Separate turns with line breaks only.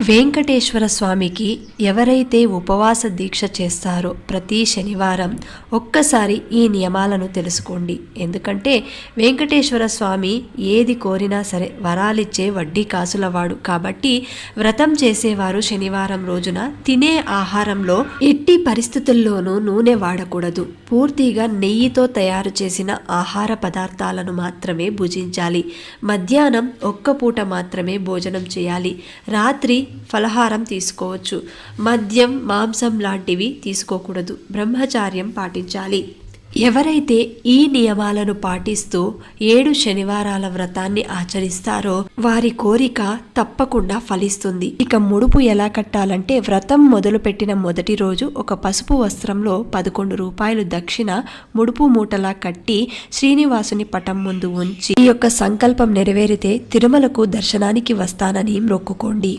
వెంకటేశ్వర స్వామికి ఎవరైతే ఉపవాస దీక్ష చేస్తారో ప్రతి శనివారం ఒక్కసారి ఈ నియమాలను తెలుసుకోండి. ఎందుకంటే వెంకటేశ్వర స్వామి ఏది కోరినా సరే వరాలిచ్చే వడ్డీ కాసులవాడు. కాబట్టి వ్రతం చేసేవారు శనివారం రోజున తినే ఆహారంలో ఎట్టి పరిస్థితుల్లోనూ నూనె వాడకూడదు. పూర్తిగా నెయ్యితో తయారు చేసిన ఆహార పదార్థాలను మాత్రమే భుజించాలి. మధ్యాహ్నం ఒక్క పూట మాత్రమే భోజనం చేయాలి. రాత్రి ఫలహారం తీసుకోవచ్చు. మద్యం, మాంసం లాంటివి తీసుకోకూడదు. బ్రహ్మచార్యం పాటించాలి. ఎవరైతే ఈ నియమాలను పాటిస్తూ 7 శనివారాల వ్రతాన్ని ఆచరిస్తారో వారి కోరిక తప్పకుండా ఫలిస్తుంది. ఇక ముడుపు ఎలా కట్టాలంటే, వ్రతం మొదలుపెట్టిన మొదటి రోజు ఒక పసుపు వస్త్రంలో 11 రూపాయలు దక్షిణ ముడుపు మూటలా కట్టి శ్రీనివాసుని పటం ముందు ఉంచి ఈ యొక్క సంకల్పం నెరవేరితే తిరుమలకు దర్శనానికి వస్తానని మొక్కుకోండి.